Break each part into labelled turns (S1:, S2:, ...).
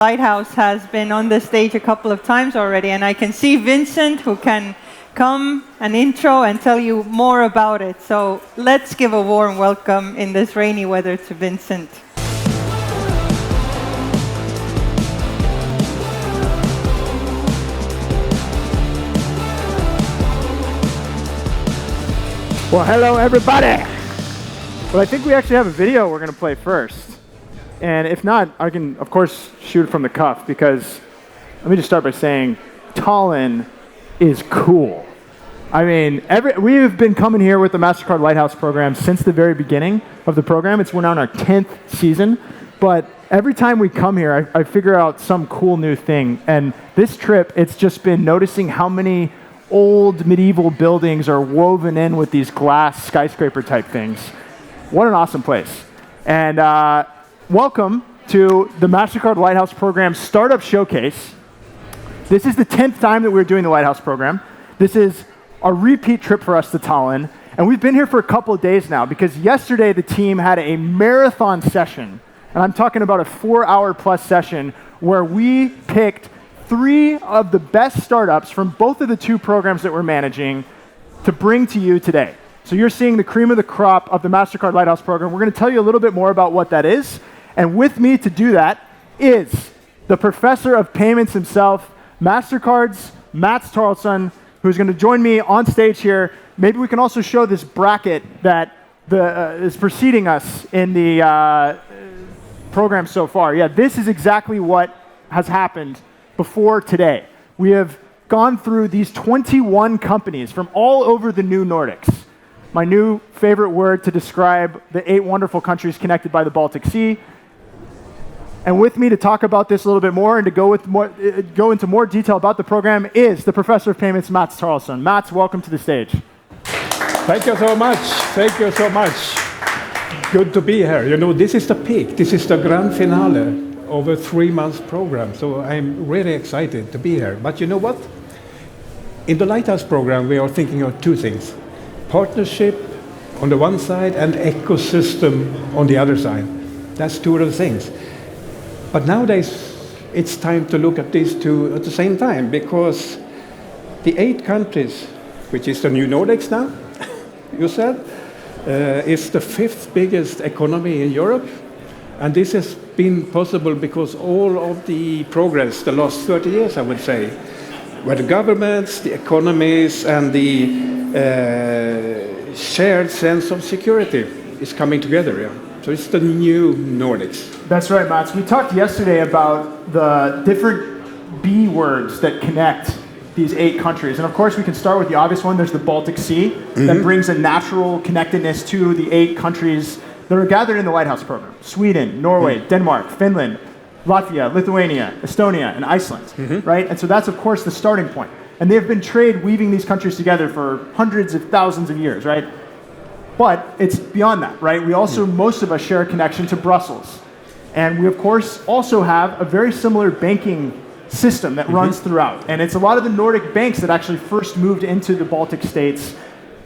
S1: Lighthouse has been on the stage a couple of times already, and I can see Vincent, who can come and intro and tell you more about it. So let's give a warm welcome in this rainy weather to Vincent.
S2: Well, hello everybody. Well, I think we actually have a video we're going to play first. And if not, I can, of course, shoot it from the cuff, because let me just start by saying Tallinn is cool. I mean, we've been coming here with the Mastercard Lighthouse program since the very beginning of the program. We're now in our 10th season. But every time we come here, I figure out some cool new thing. And this trip, it's just been noticing how many old medieval buildings are woven in with these glass skyscraper type things. What an awesome place. And welcome to the Mastercard Lighthouse Program Startup Showcase. This is the 10th time that we're doing the Lighthouse Program. This is a repeat trip for us to Tallinn. And we've been here for a couple of days now, because yesterday the team had a marathon session. And I'm talking about a 4-hour plus session where we picked 3 of the best startups from both of the 2 programs that we're managing to bring to you today. So you're seeing the cream of the crop of the Mastercard Lighthouse Program. We're going to tell you a little bit more about what that is. And with me to do that is the professor of payments himself, Mastercard's Mats Tarlsson, who's going to join me on stage here. Maybe we can also show this bracket that is preceding us in the program so far. Yeah, this is exactly what has happened before today. We have gone through these 21 companies from all over the new Nordics. My new favorite word to describe the 8 wonderful countries connected by the Baltic Sea. And with me to talk about this a little bit more and to go into more detail about the program is the Professor of Payments, Mats Tarlsson. Mats, welcome to the stage.
S3: Thank you so much. Thank you so much. Good to be here. You know, this is the peak. This is the grand finale of a 3-month program. So I'm really excited to be here. But you know what? In the Lighthouse program, we are thinking of 2 things. Partnership on the one side and ecosystem on the other side. That's 2 of the things. But nowadays, it's time to look at these 2 at the same time, because the 8 countries, which is the new Nordics now, you said, is the 5th biggest economy in Europe. And this has been possible because all of the progress the last 30 years, I would say, where the governments, the economies, and the shared sense of security is coming together. Yeah. So it's the new Nordics.
S2: That's right, Mats. We talked yesterday about the different B words that connect these 8 countries. And of course, we can start with the obvious one. There's the Baltic Sea that brings a natural connectedness to the 8 countries that are gathered in the Lighthouse program. Sweden, Norway, Denmark, Finland, Latvia, Lithuania, Estonia, and Iceland, right? And so that's, of course, the starting point. And they've been trade weaving these countries together for hundreds of thousands of years, right? But it's beyond that, right? We also, most of us share a connection to Brussels. And we, of course, also have a very similar banking system that runs throughout. And it's a lot of the Nordic banks that actually first moved into the Baltic states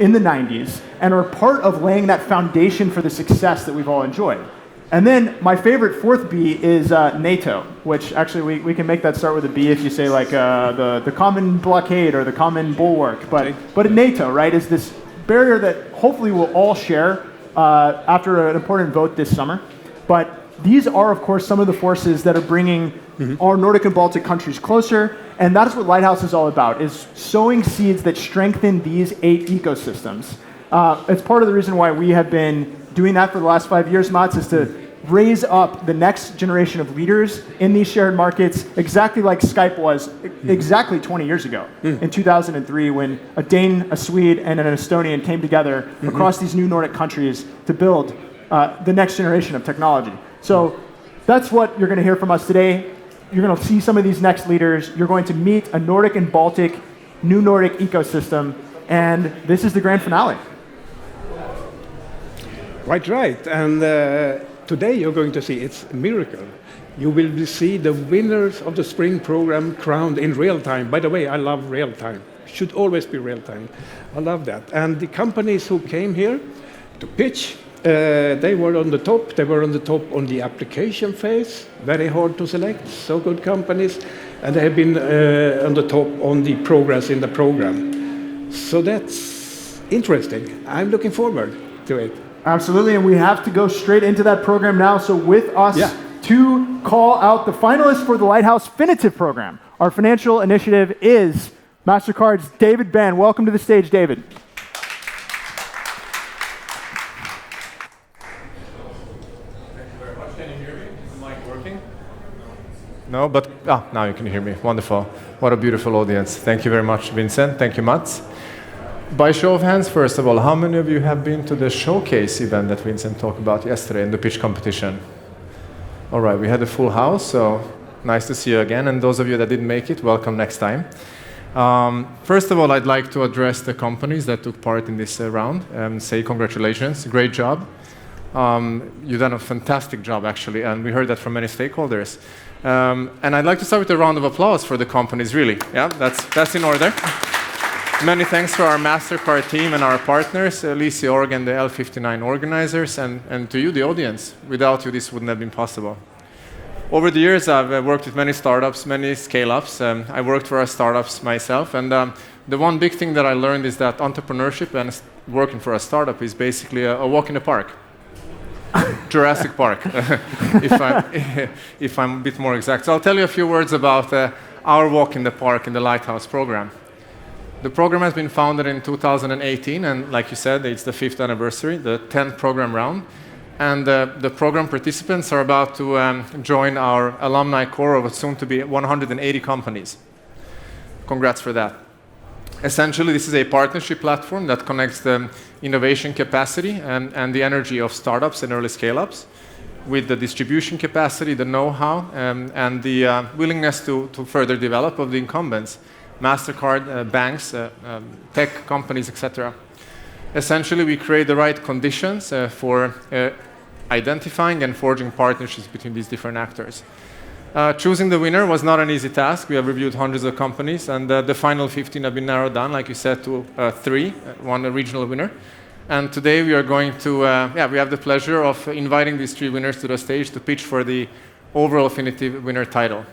S2: in the 90s and are part of laying that foundation for the success that we've all enjoyed. And then my favorite 4th B is NATO, which actually we can make that start with a B if you say like the common blockade or the common bulwark. But NATO, right, is this barrier that hopefully we'll all share after an important vote this summer. But these are, of course, some of the forces that are bringing our Nordic and Baltic countries closer. And that's what Lighthouse is all about, is sowing seeds that strengthen these 8 ecosystems. It's part of the reason why we have been doing that for the last 5 years, Mats, is to raise up the next generation of leaders in these shared markets, exactly like Skype was exactly 20 years ago, in 2003, when a Dane, a Swede, and an Estonian came together across these new Nordic countries to build the next generation of technology. So that's what you're going to hear from us today. You're going to see some of these next leaders. You're going to meet a Nordic and Baltic, new Nordic ecosystem, and this is the grand finale.
S3: Right. And today you're going to see, it's a miracle. You will see the winners of the spring program crowned in real time. By the way, I love real time. Should always be real time. I love that. And the companies who came here to pitch They were on the top. They were on the top on the application phase, very hard to select, so good companies. And they have been on the top on the progress in the program. So that's interesting. I'm looking forward to it.
S2: Absolutely, and we have to go straight into that program now. So with us to call out the finalists for the Lighthouse Finitive program, our financial initiative is Mastercard's David Ben. Welcome to the stage, David.
S4: No, but now you can hear me. Wonderful. What a beautiful audience. Thank you very much, Vincent. Thank you, Mats. By show of hands, first of all, how many of you have been to the showcase event that Vincent talked about yesterday in the pitch competition? All right, we had a full house, so nice to see you again. And those of you that didn't make it, welcome next time. First of all, I'd like to address the companies that took part in this round and say congratulations. Great job. You've done a fantastic job, actually, and we heard that from many stakeholders. And I'd like to start with a round of applause for the companies, really. Yeah, that's in order. Many thanks to our Mastercard team and our partners, Lyse.org and the L59 organizers, and to you, the audience. Without you, this wouldn't have been possible. Over the years, I've worked with many startups, many scale-ups. I worked for our startups myself, and the one big thing that I learned is that entrepreneurship and working for a startup is basically a walk in the park. Jurassic Park, if I'm a bit more exact. So I'll tell you a few words about our walk in the park in the Lighthouse program. The program has been founded in 2018, and like you said, it's the 5th anniversary, the 10th program round. And the program participants are about to join our alumni core of soon to be 180 companies. Congrats for that. Essentially, this is a partnership platform that connects the innovation capacity and the energy of startups and early scale-ups with the distribution capacity, the know-how, and the willingness to further develop of the incumbents, Mastercard, banks, tech companies, etc. Essentially, we create the right conditions for identifying and forging partnerships between these different actors. Choosing the winner was not an easy task. We have reviewed hundreds of companies, and the final 15 have been narrowed down, like you said, to 3, one a regional winner. And today we are going to, we have the pleasure of inviting these 3 winners to the stage to pitch for the overall Finitive winner title.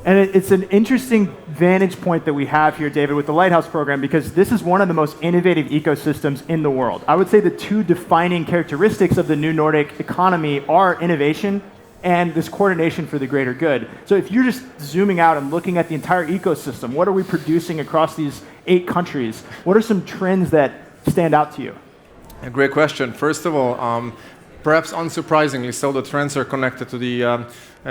S2: And it's an interesting vantage point that we have here, David, with the Lighthouse program, because this is one of the most innovative ecosystems in the world. I would say the 2 defining characteristics of the new Nordic economy are innovation and this coordination for the greater good. So if you're just zooming out and looking at the entire ecosystem, what are we producing across these 8 countries? What are some trends that stand out to you?
S4: A great question. First of all, perhaps unsurprisingly so, the trends are connected to the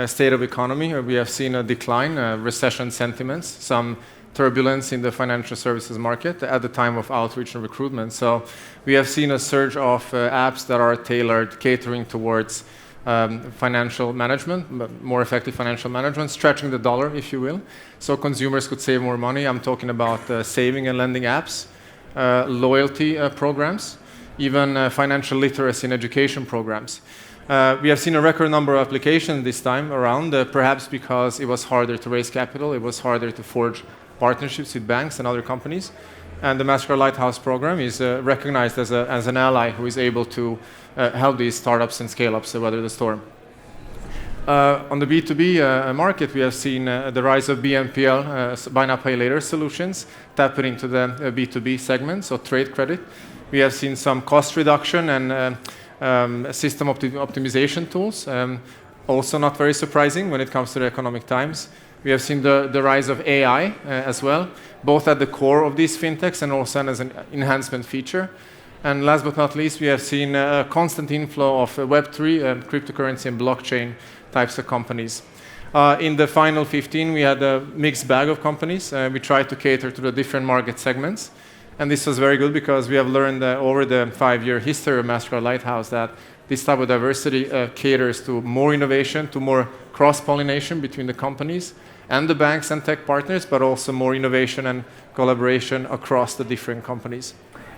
S4: state of economy. We have seen a decline, recession sentiments, some turbulence in the financial services market at the time of outreach and recruitment. So we have seen a surge of apps that are tailored, catering towards financial management, more effective financial management, stretching the dollar, if you will, so consumers could save more money. I'm talking about saving and lending apps, loyalty programs, even financial literacy and education programs. We have seen a record number of applications this time around, perhaps because it was harder to raise capital, it was harder to forge partnerships with banks and other companies. And the Mastercard Lighthouse program is recognized as an ally who is able to help these startups and scale-ups weather the storm. On the B2B market, we have seen the rise of BNPL, buy now, pay later solutions, tapping into the B2B segment, so trade credit. We have seen some cost reduction and system optimization tools, also not very surprising when it comes to the economic times. We have seen the rise of AI as well, both at the core of these fintechs and also as an enhancement feature. And last but not least, we have seen a constant inflow of Web3, cryptocurrency and blockchain types of companies. In the final 15, we had a mixed bag of companies. We tried to cater to the different market segments. And this was very good because we have learned over the 5-year history of Mastercard Lighthouse that this type of diversity caters to more innovation, to more cross-pollination between the companies and the banks and tech partners, but also more innovation and collaboration across the different companies.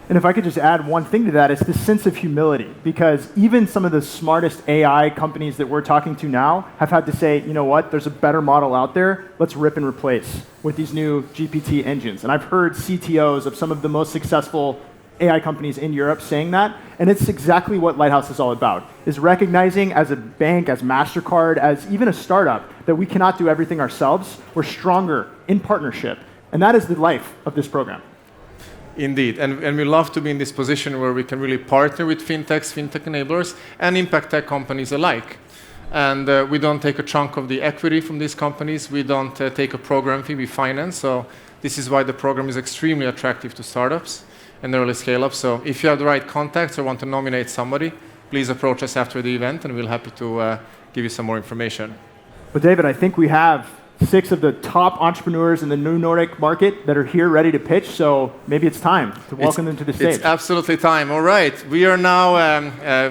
S2: And if I could just add one thing to that, it's this sense of humility, because even some of the smartest AI companies that we're talking to now have had to say, you know what, there's a better model out there, let's rip and replace with these new GPT engines. And I've heard CTOs of some of the most successful AI companies in Europe saying that, and it's exactly what Lighthouse is all about, is recognizing as a bank, as Mastercard, as even a startup, that we cannot do everything ourselves. We're stronger in partnership, and that is the life of this program.
S4: Indeed, and we love to be in this position where we can really partner with fintechs, fintech enablers, and impact tech companies alike. And we don't take a chunk of the equity from these companies. We don't take a program fee, we finance. So this is why the program is extremely attractive to startups and early scale-ups. So if you have the right contacts or want to nominate somebody, please approach us after the event, and we'll be happy to give you some more information.
S2: But David, I think we have 6 of the top entrepreneurs in the new Nordic market that are here ready to pitch, so maybe it's time to welcome them to the stage.
S4: It's absolutely time. All right, we are now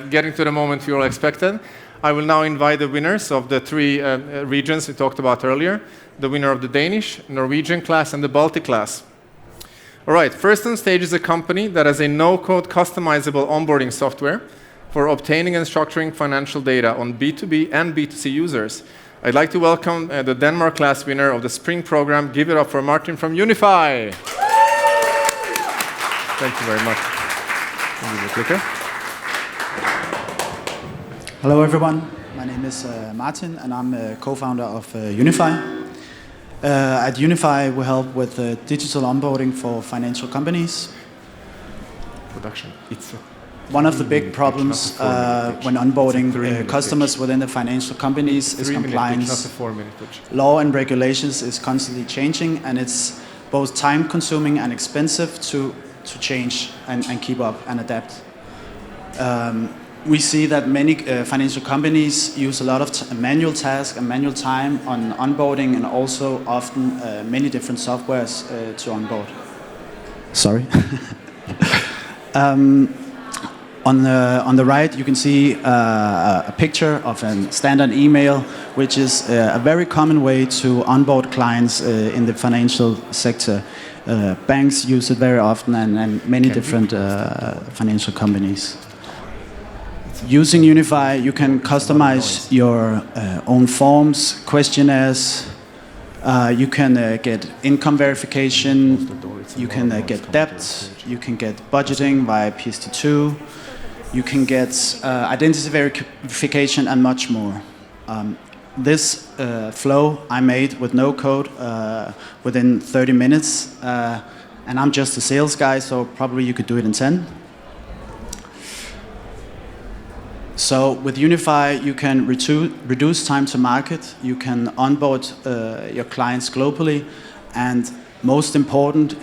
S4: getting to the moment we all expected. I will now invite the winners of the 3 regions we talked about earlier, the winner of the Danish, Norwegian class, and the Baltic class. All right, first on stage is a company that has a no-code customizable onboarding software for obtaining and structuring financial data on B2B and B2C users. I'd like to welcome the Denmark class winner of the spring program. Give it up for Martin from Unify. Thank you very much. Clicker.
S5: Hello everyone, my name is Martin and I'm a co-founder of Unify. At Unify we help with digital onboarding for financial companies.
S4: Production.
S5: One of the big problems when onboarding customers within the financial companies is compliance. Law and regulations is constantly changing, and it's both time consuming and expensive to change and keep up and adapt. We see that many financial companies use a lot of manual tasks and manual time on onboarding, and also often many different softwares to onboard. Sorry. On the right, you can see a picture of a standard email, which is a very common way to onboard clients in the financial sector. Banks use it very often, and many different financial companies. Using Unify, you can customize your own forms, questionnaires. You can get income verification. You can get debt. You can get budgeting via PSD2. You can get identity verification and much more. This flow I made with no code within 30 minutes. And I'm just a sales guy, so probably you could do it in 10. So with Unify, you can reduce time to market. You can onboard your clients globally. And most important,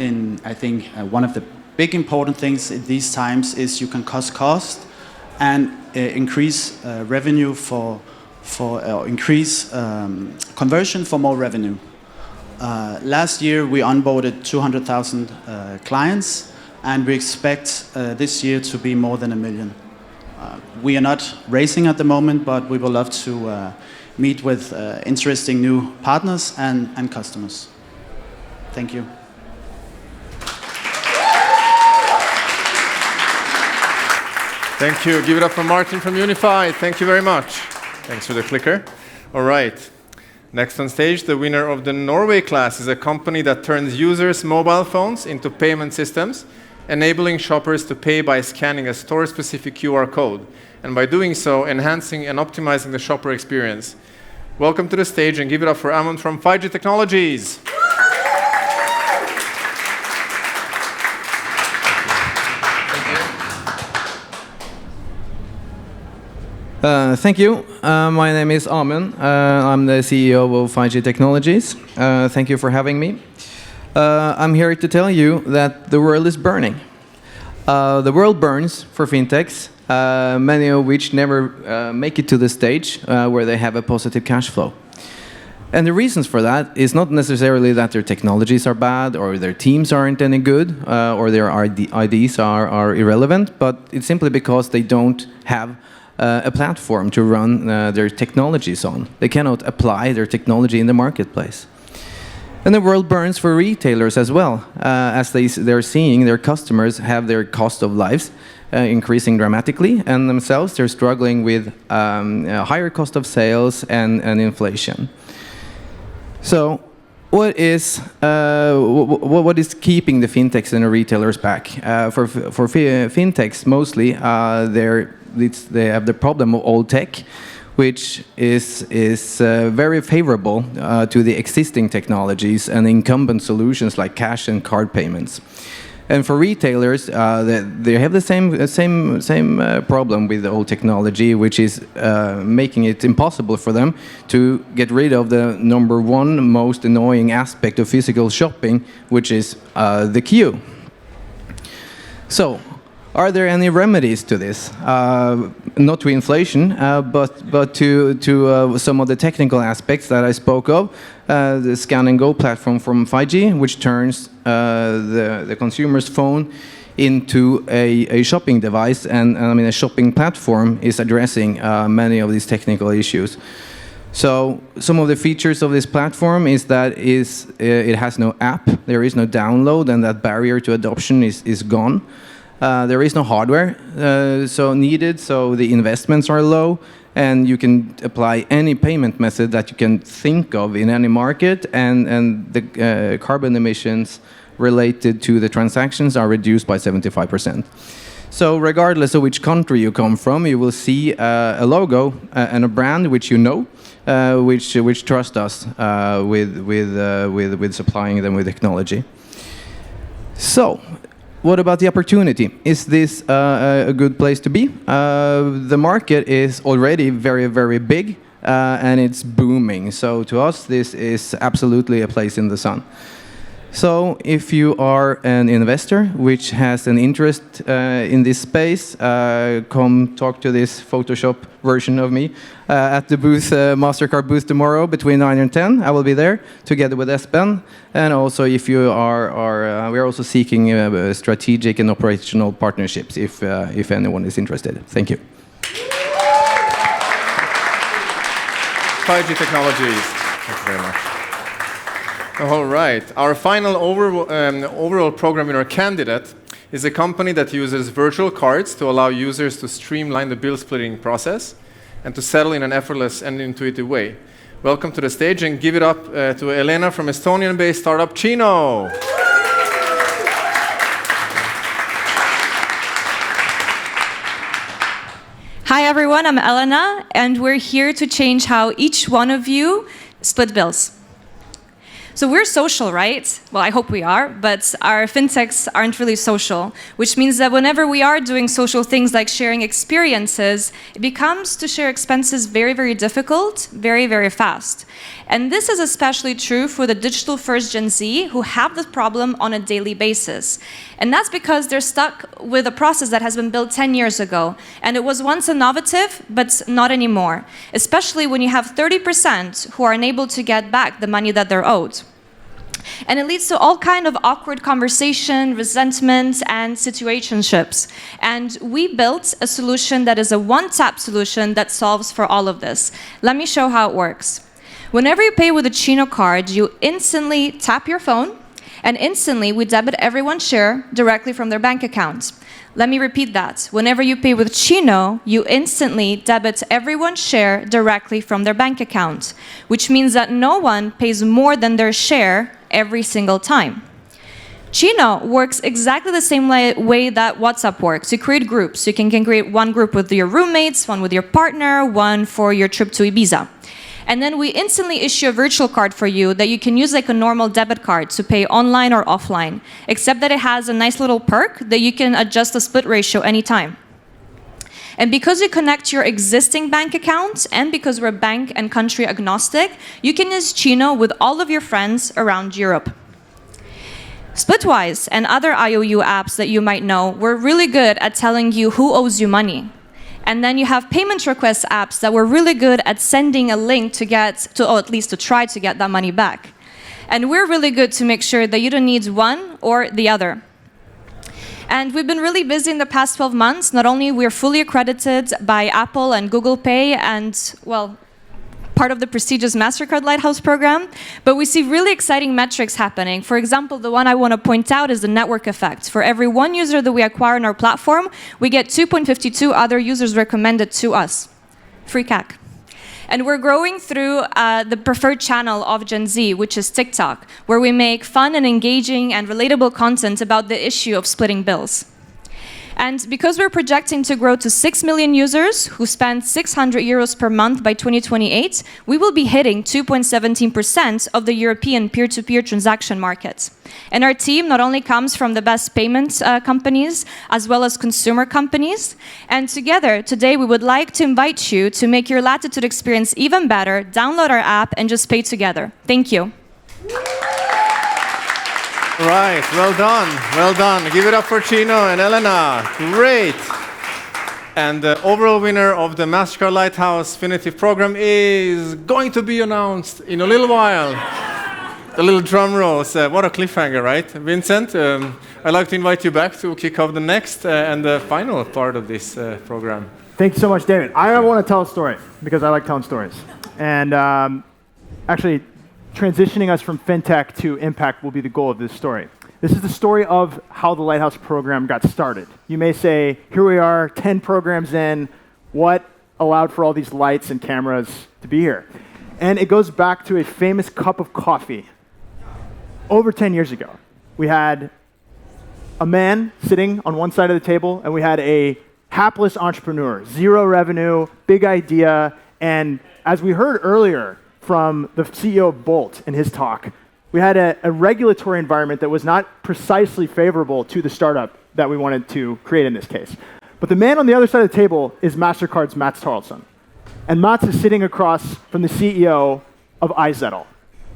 S5: I think one of the big important things in these times is you can cut cost and increase revenue increase conversion for more revenue. Last year we onboarded 200,000 clients, and we expect this year to be more than 1 million. We are not racing at the moment, but we will love to meet with interesting new partners and customers. Thank you.
S4: Thank you. Give it up for Martin from Unify. Thank you very much. Thanks for the clicker. All right. Next on stage, the winner of the Norway class is a company that turns users' mobile phones into payment systems, enabling shoppers to pay by scanning a store-specific QR code, and by doing so, enhancing and optimizing the shopper experience. Welcome to the stage, and give it up for Amund from 5G Technologies.
S6: Thank you. My name is Amund. I'm the CEO of 5G Technologies. Thank you for having me. I'm here to tell you that the world is burning. The world burns for fintechs, many of which never make it to the stage where they have a positive cash flow. And the reasons for that is not necessarily that their technologies are bad, or their teams aren't any good, or their IDs are irrelevant, but it's simply because they don't have a platform to run their technologies on. They cannot apply their technology in the marketplace. And the world burns for retailers as well, as they're seeing their customers have their cost of lives increasing dramatically, and themselves they're struggling with a higher cost of sales and inflation. So what is keeping the fintechs and the retailers back? For fintechs, mostly, they have the problem of old tech, which is very favorable to the existing technologies and incumbent solutions like cash and card payments. And for retailers, they have the same problem with the old technology, which is making it impossible for them to get rid of the #1 most annoying aspect of physical shopping, which is the queue. So, are there any remedies to this? Not to inflation, but to some of the technical aspects that I spoke of. The Scan and Go platform from 5G, which turns the consumer's phone into a shopping device, and I mean a shopping platform is addressing many of these technical issues. So some of the features of this platform is that it has no app, there is no download, and that barrier to adoption is gone. There is no hardware so the investments are low, and you can apply any payment method that you can think of in any market, and the carbon emissions related to the transactions are reduced by 75%. So regardless of which country you come from, you will see a logo and a brand which you know, which trust us with supplying them with technology. So, what about the opportunity? Is this a good place to be? The market is already very, very big, and it's booming. So to us, this is absolutely a place in the sun. So if you are an investor which has an interest in this space, come talk to this Photoshop version of me at the booth, Mastercard booth tomorrow between 9 and 10. I will be there together with Espen. And also if you we are also seeking strategic and operational partnerships if anyone is interested. Thank you.
S4: 5G Technologies. Thank you very much. All right. Our final overall program winner candidate is a company that uses virtual cards to allow users to streamline the bill splitting process and to settle in an effortless and intuitive way. Welcome to the stage, and give it up to Elena from Estonian-based startup Chino.
S7: Hi everyone, I'm Elena, and we're here to change how each one of you split bills. So we're social, right? Well, I hope we are, but our fintechs aren't really social, which means that whenever we are doing social things like sharing experiences, it becomes to share expenses very, very difficult, very, very fast. And this is especially true for the digital-first Gen Z who have this problem on a daily basis. And that's because they're stuck with a process that has been built 10 years ago. And it was once innovative, but not anymore, especially when you have 30% who are unable to get back the money that they're owed. And it leads to all kind of awkward conversation, resentment, and situationships. And we built a solution that is a one-tap solution that solves for all of this. Let me show how it works. Whenever you pay with a Chino card, you instantly tap your phone, and instantly we debit everyone's share directly from their bank account. Let me repeat that. Whenever you pay with Chino, you instantly debit everyone's share directly from their bank account, which means that no one pays more than their share every single time. Chino works exactly the same way that WhatsApp works. You create groups. You can create one group with your roommates, one with your partner, one for your trip to Ibiza. And then we instantly issue a virtual card for you that you can use like a normal debit card to pay online or offline, except that it has a nice little perk that you can adjust the split ratio anytime. And because you connect your existing bank accounts, and because we're bank and country agnostic, you can use Chino with all of your friends around Europe. Splitwise and other IOU apps that you might know, we're really good at telling you who owes you money. And then you have payment request apps that were really good at sending a link to or at least to try to get that money back. And we're really good to make sure that you don't need one or the other. And we've been really busy in the past 12 months. Not only we're fully accredited by Apple and Google Pay and, well, part of the prestigious Mastercard Lighthouse program, but we see really exciting metrics happening. For example, the one I want to point out is the network effect. For every one user that we acquire on our platform, we get 2.52 other users recommended to us. Free CAC. And we're growing through the preferred channel of Gen Z, which is TikTok, where we make fun and engaging and relatable content about the issue of splitting bills. And because we're projecting to grow to 6 million users who spend 600 euros per month by 2028, we will be hitting 2.17% of the European peer-to-peer transaction market. And our team not only comes from the best payment companies, as well as consumer companies. And together, today, we would like to invite you to make your Latitude experience even better, download our app, and just pay together. Thank you.
S4: Right, well done, well done. Give it up for Chino and Elena. Great. And the overall winner of the Mastercard Lighthouse Finitive program is going to be announced in a little while. The little drum rolls. What a cliffhanger, right? Vincent, I'd like to invite you back to kick off the next and the final part of this program.
S2: Thanks so much, David. I want to tell a story because I like telling stories. And actually, transitioning us from fintech to impact will be the goal of this story. This is the story of how the Lighthouse program got started. You may say, here we are, 10 programs in, what allowed for all these lights and cameras to be here? And it goes back to a famous cup of coffee. Over 10 years ago, we had a man sitting on one side of the table, and we had a hapless entrepreneur, zero revenue, big idea, and as we heard earlier, from the CEO of Bolt in his talk, we had a regulatory environment that was not precisely favorable to the startup that we wanted to create in this case. But the man on the other side of the table is Mastercard's Mats Tarlsson. And Mats is sitting across from the CEO of iZettle.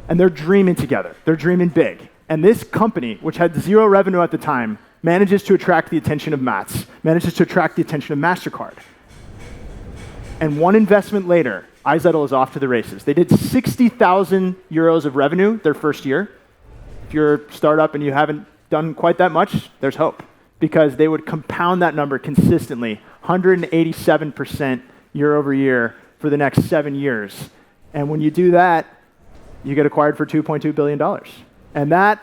S2: And they're dreaming together. They're dreaming big. And this company, which had zero revenue at the time, manages to attract the attention of Mats, manages to attract the attention of Mastercard. And one investment later, iZettle is off to the races. They did 60,000 euros of revenue their first year. If you're a startup and you haven't done quite that much, there's hope. Because they would compound that number consistently, 187% year over year for the next 7 years. And when you do that, you get acquired for $2.2 billion. And that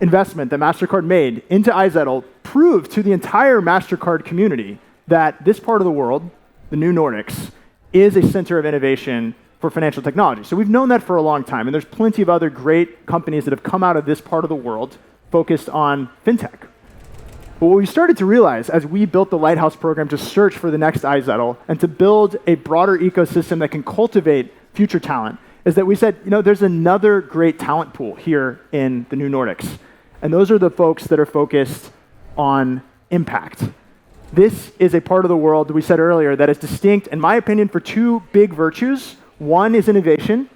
S2: investment that Mastercard made into iZettle proved to the entire Mastercard community that this part of the world, the new Nordics, is a center of innovation for financial technology. So we've known that for a long time, and there's plenty of other great companies that have come out of this part of the world focused on fintech. But what we started to realize as we built the Lighthouse program to search for the next iZettle and to build a broader ecosystem that can cultivate future talent is that we said, there's another great talent pool here in the new Nordics. And those are the folks that are focused on impact. This is a part of the world that we said earlier that is distinct, in my opinion, for two big virtues. One is innovation,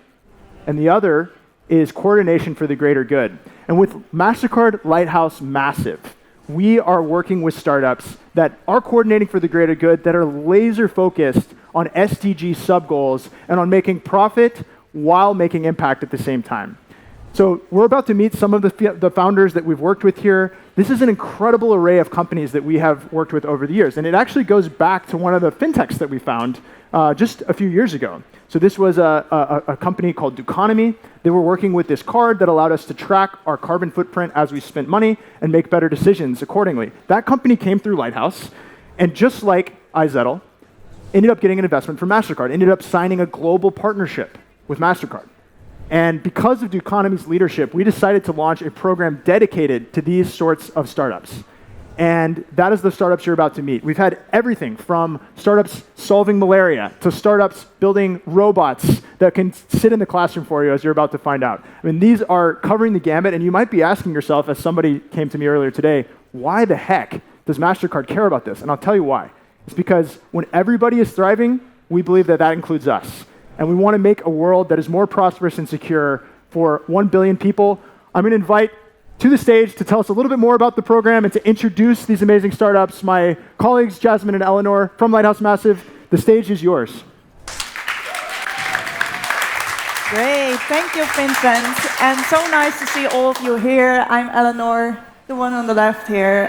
S2: and the other is coordination for the greater good. And with Mastercard Lighthouse Massive, we are working with startups that are coordinating for the greater good, that are laser focused on SDG sub-goals and on making profit while making impact at the same time. So we're about to meet some of the founders that we've worked with here. This is an incredible array of companies that we have worked with over the years. And it actually goes back to one of the fintechs that we found just a few years ago. So this was a company called Duconomy. They were working with this card that allowed us to track our carbon footprint as we spent money and make better decisions accordingly. That company came through Lighthouse, and just like iZettle, ended up getting an investment from Mastercard, ended up signing a global partnership with Mastercard. And because of Duconomy's leadership, we decided to launch a program dedicated to these sorts of startups. And that is the startups you're about to meet. We've had everything from startups solving malaria to startups building robots that can sit in the classroom for you, as you're about to find out. I mean, these are covering the gamut, and you might be asking yourself, as somebody came to me earlier today, why the heck does MasterCard care about this? And I'll tell you why. It's because when everybody is thriving, we believe that that includes us. And we want to make a world that is more prosperous and secure for 1 billion people. I'm going to invite to the stage to tell us a little bit more about the program and to introduce these amazing startups, my colleagues, Jasmine and Eleanor from Lighthouse Massive. The stage is yours.
S8: Great, thank you, Vincent. And so nice to see all of you here. I'm Eleanor, the one on the left here,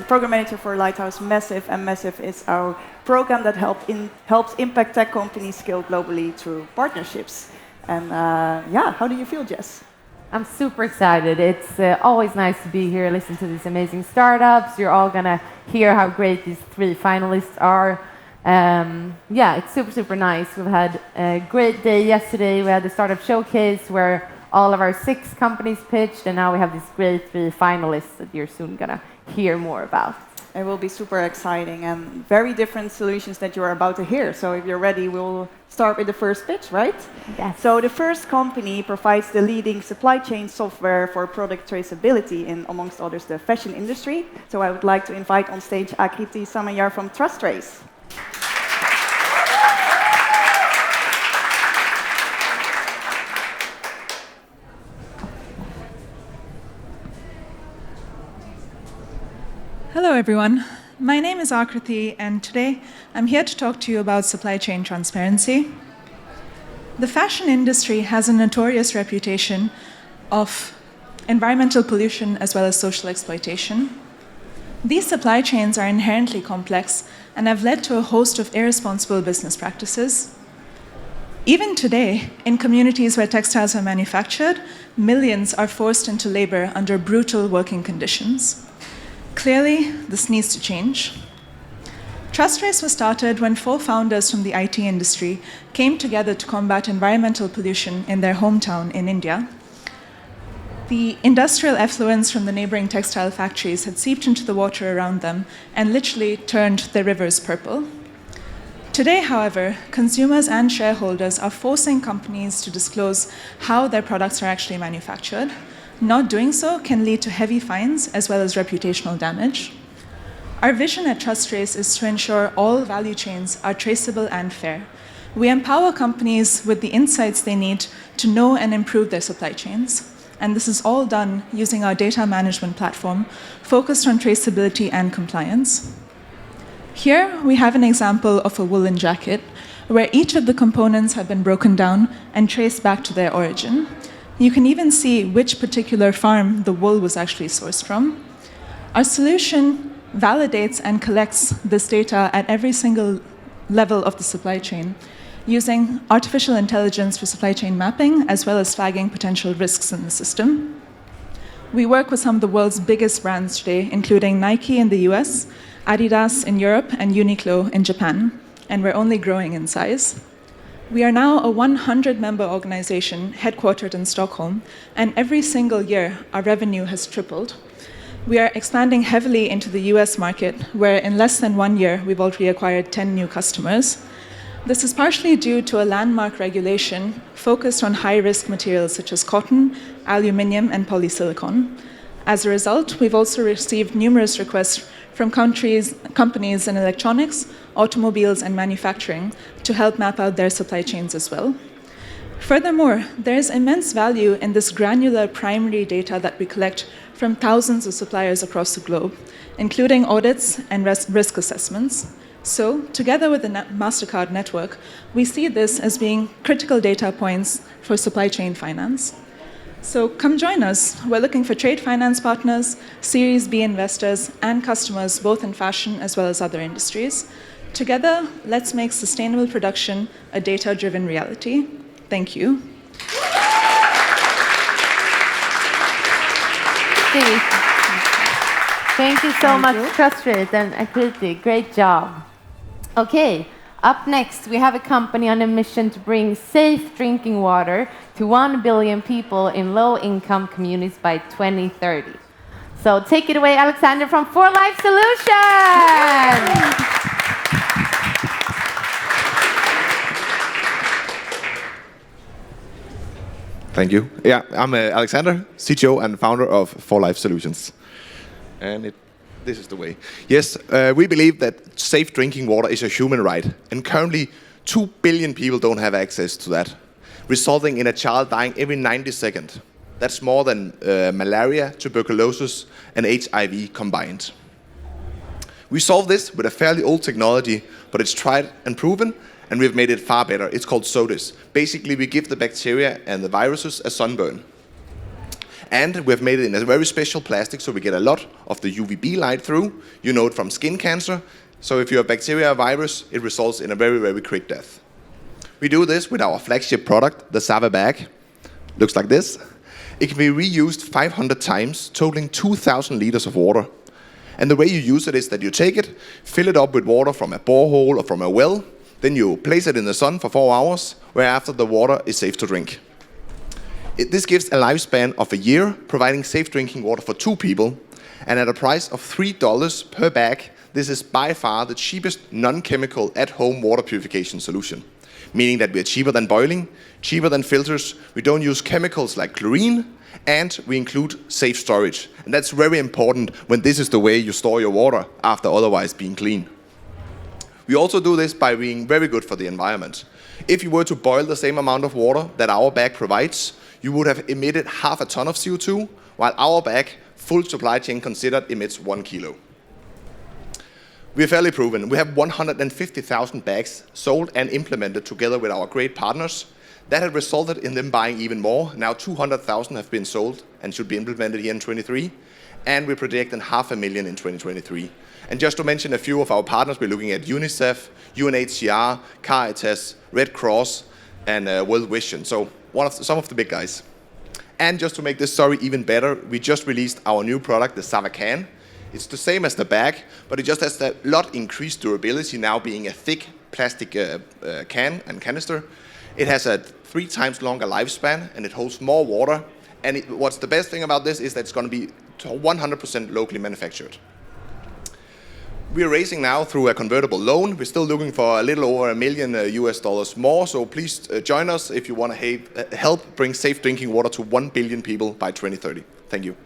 S8: program manager for Lighthouse Massive. And Massive is our program that helps impact tech companies scale globally through partnerships. And how do you feel, Jess?
S9: I'm super excited. It's always nice to be here, listen to these amazing startups. You're all going to hear how great these 3 finalists are. Yeah, it's super, super nice. We've had a great day yesterday. We had the startup showcase where all of our 6 companies pitched, and now we have these great 3 finalists that you're soon going to hear more about.
S8: It will be super exciting and very different solutions that you are about to hear. So if you're ready, we'll start with the first pitch, right?
S9: Yes.
S8: So the first company provides the leading supply chain software for product traceability in, amongst others, the fashion industry. So I would like to invite on stage Akriti Samayar from TrustTrace.
S10: Hello, everyone. My name is Akriti, and today I'm here to talk to you about supply chain transparency. The fashion industry has a notorious reputation of environmental pollution as well as social exploitation. These supply chains are inherently complex and have led to a host of irresponsible business practices. Even today, in communities where textiles are manufactured, millions are forced into labor under brutal working conditions. Clearly, this needs to change. TrustTrace was started when 4 founders from the IT industry came together to combat environmental pollution in their hometown in India. The industrial effluents from the neighboring textile factories had seeped into the water around them and literally turned their rivers purple. Today, however, consumers and shareholders are forcing companies to disclose how their products are actually manufactured. Not doing so can lead to heavy fines as well as reputational damage. Our vision at TrustTrace is to ensure all value chains are traceable and fair. We empower companies with the insights they need to know and improve their supply chains. And this is all done using our data management platform focused on traceability and compliance. Here we have an example of a woolen jacket where each of the components have been broken down and traced back to their origin. You can even see which particular farm the wool was actually sourced from. Our solution validates and collects this data at every single level of the supply chain using artificial intelligence for supply chain mapping as well as flagging potential risks in the system. We work with some of the world's biggest brands today, including Nike in the US, Adidas in Europe, and Uniqlo in Japan, and we're only growing in size. We are now a 100-member organization headquartered in Stockholm, and every single year our revenue has tripled. We are expanding heavily into the US market, where in less than 1 year we've already acquired 10 new customers. This is partially due to a landmark regulation focused on high-risk materials such as cotton, aluminium, and polysilicon. As a result, we've also received numerous requests from companies in electronics, automobiles, and manufacturing to help map out their supply chains as well. Furthermore, there is immense value in this granular primary data that we collect from thousands of suppliers across the globe, including audits and risk assessments. So, together with the Mastercard network, we see this as being critical data points for supply chain finance. So come join us. We're looking for trade finance partners, Series B investors, and customers both in fashion as well as other industries. Together, let's make sustainable production a data-driven reality. Thank you.
S9: Thank you so much, TrustTrace and Akriti. Great job. Okay. Up next, we have a company on a mission to bring safe drinking water to 1 billion people in low-income communities by 2030. So take it away, Alexander from 4Life Solutions.
S11: Thank you. Yeah, I'm Alexander, CTO and founder of 4Life Solutions. And this is the way. Yes, we believe that safe drinking water is a human right, and currently 2 billion people don't have access to that, resulting in a child dying every 90 seconds. That's more than malaria, tuberculosis, and HIV combined. We solve this with a fairly old technology, but it's tried and proven, and we've made it far better. It's called SODIS. Basically, we give the bacteria and the viruses a sunburn. And we've made it in a very special plastic, so we get a lot of the UVB light through. You know it from skin cancer. So if you have bacteria or virus, it results in a very, very quick death. We do this with our flagship product, the Sava bag. Looks like this. It can be reused 500 times, totaling 2,000 liters of water. And the way you use it is that you take it, fill it up with water from a borehole or from a well, then you place it in the sun for 4 hours, whereafter the water is safe to drink. This gives a lifespan of a year, providing safe drinking water for 2 people, and at a price of $3 per bag, this is by far the cheapest non-chemical at-home water purification solution, meaning that we are cheaper than boiling, cheaper than filters, we don't use chemicals like chlorine, and we include safe storage. And that's very important when this is the way you store your water after otherwise being clean. We also do this by being very good for the environment. If you were to boil the same amount of water that our bag provides, you would have emitted 0.5 ton of CO2, while our bag, full supply chain considered, emits 1 kilo. We are fairly proven. We have 150,000 bags sold and implemented together with our great partners. That has resulted in them buying even more. Now 200,000 have been sold and should be implemented here in 2023. And we predict 500,000 in 2023. And just to mention a few of our partners, we're looking at UNICEF, UNHCR, Caritas, Red Cross, and World Vision. So some of the big guys. And just to make this story even better, we just released our new product, the Sava Can. It's the same as the bag, but it just has a lot increased durability, now being a thick plastic can and canister. It has a 3 times longer lifespan, and it holds more water. And what's the best thing about this is that it's going to be 100% locally manufactured. We're raising now through a convertible loan. We're still looking for a little over $1 million US more, so please join us if you want to help bring safe drinking water to 1 billion people by 2030. Thank you.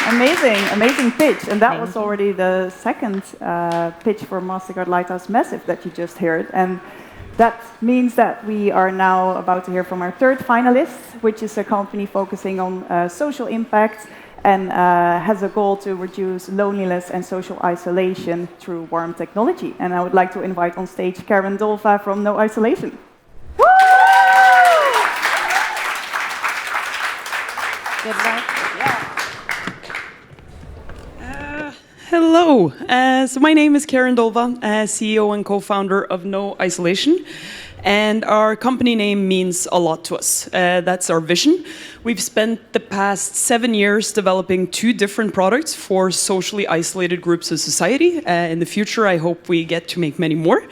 S8: Amazing pitch. And that was already the second pitch for Mastercard Lighthouse Massive that you just heard. And that means that we are now about to hear from our third finalist, which is a company focusing on social impact and has a goal to reduce loneliness and social isolation through warm technology. And I would like to invite on stage Karen Dolva from No Isolation. Woo!
S9: Good luck.
S12: Hello, so my name is Karen Dolva, CEO and co-founder of No Isolation, and our company name means a lot to us. That's our vision. We've spent the past 7 years developing 2 different products for socially isolated groups of society. In the future, I hope we get to make many more.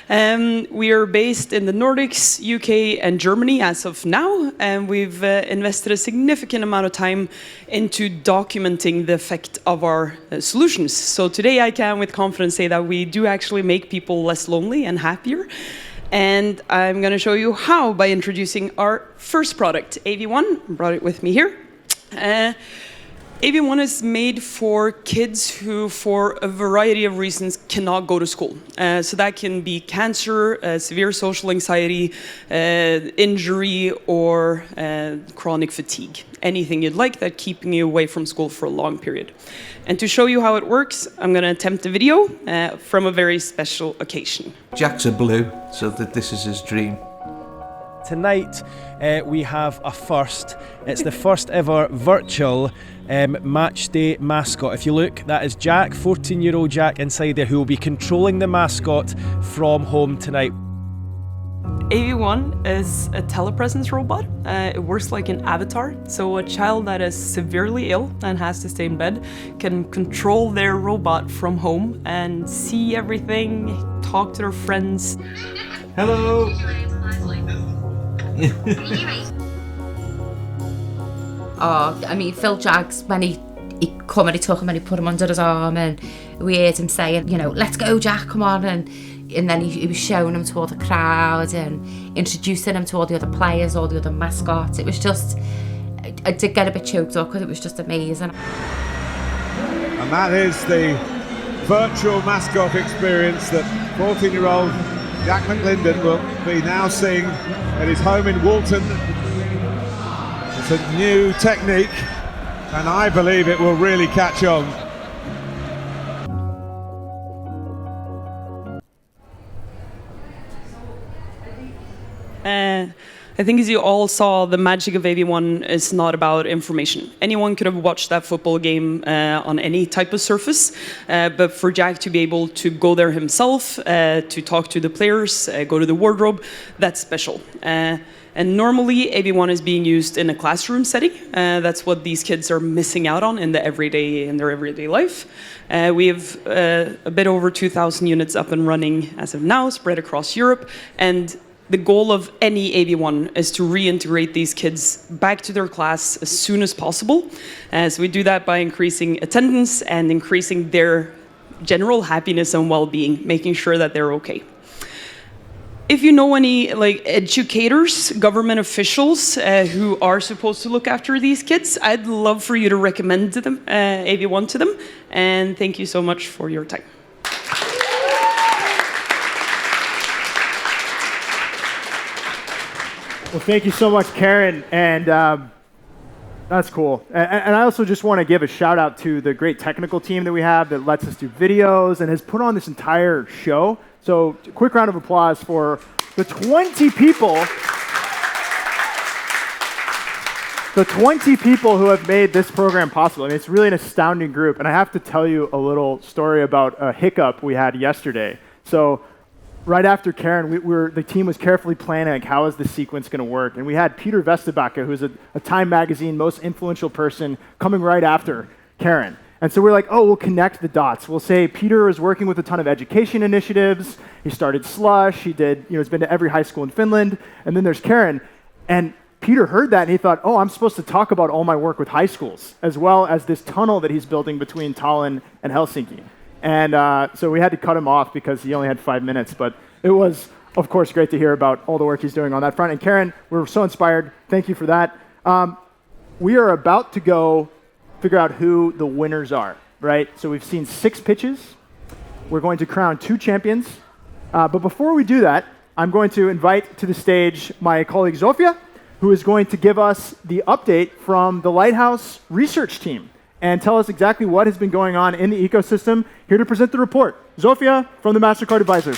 S12: We are based in the Nordics, UK, and Germany as of now, and we've invested a significant amount of time into documenting the effect of our solutions. So today I can with confidence say that we do actually make people less lonely and happier. And I'm going to show you how by introducing our first product, AV1. I brought it with me here. AV1 is made for kids who, for a variety of reasons, cannot go to school. So that can be cancer, severe social anxiety, injury, or chronic fatigue. Anything you'd like that's keeping you away from school for a long period. And to show you how it works, I'm going to attempt a video from a very special occasion.
S13: Jack's a blue, so that this is his dream.
S14: Tonight we have a first. It's the first ever virtual match day mascot. If you look, that is Jack, 14-year-old Jack inside there, who will be controlling the mascot from home tonight.
S12: AV1 is a telepresence robot. It works like an avatar. So a child that is severely ill and has to stay in bed can control their robot from home and see everything, talk to their friends.
S13: Hello!
S15: I mean, Phil Jaggs, when he come and he took him and he put him under his arm, and we heard him saying, you know, let's go, Jack, come on. And then he was showing him to all the crowd and introducing him to all the other players, all the other mascots. It was just, I did get a bit choked up because it was just amazing.
S16: And that is the virtual mascot experience that 14-year-old Jack McLinden will be now seeing at his home in Walton. It's a new technique, and I believe it will really catch on.
S12: I think as you all saw, the magic of AV1 is not about information. Anyone could have watched that football game on any type of surface, but for Jack to be able to go there himself, to talk to the players, go to the wardrobe, that's special. And normally, AV1 is being used in a classroom setting. That's what these kids are missing out on in their everyday life. We have a bit over 2,000 units up and running as of now, spread across Europe. And the goal of any AV1 is to reintegrate these kids back to their class as soon as possible. So we do that by increasing attendance and increasing their general happiness and well-being, making sure that they're okay. If you know any educators, government officials who are supposed to look after these kids, I'd love for you to recommend to them, AV1 to them. And thank you so much for your time.
S2: Well, thank you so much, Karen, and that's cool. And I also just want to give a shout out to the great technical team that we have that lets us do videos and has put on this entire show. So quick round of applause for the 20 people who have made this program possible. I mean, it's really an astounding group, and I have to tell you a little story about a hiccup we had yesterday. So right after Karen, the team was carefully planning, like, how is this sequence going to work? And we had Peter Vesterbacke, who's a Time magazine most influential person, coming right after Karen. And so we're like, oh, we'll connect the dots. We'll say Peter is working with a ton of education initiatives. He started Slush. He did, he's been to every high school in Finland. And then there's Karen. And Peter heard that and he thought, oh, I'm supposed to talk about all my work with high schools, as well as this tunnel that he's building between Tallinn and Helsinki. And so we had to cut him off because he only had 5 minutes. But it was, of course, great to hear about all the work he's doing on that front. And Karen, we're so inspired. Thank you for that. We are about to go figure out who the winners are, right? So we've seen 6 pitches. We're going to crown 2 champions. But before we do that, I'm going to invite to the stage my colleague Zofia, who is going to give us the update from the Lighthouse research team and tell us exactly what has been going on in the ecosystem. Here to present the report, Zofia from the Mastercard Advisors.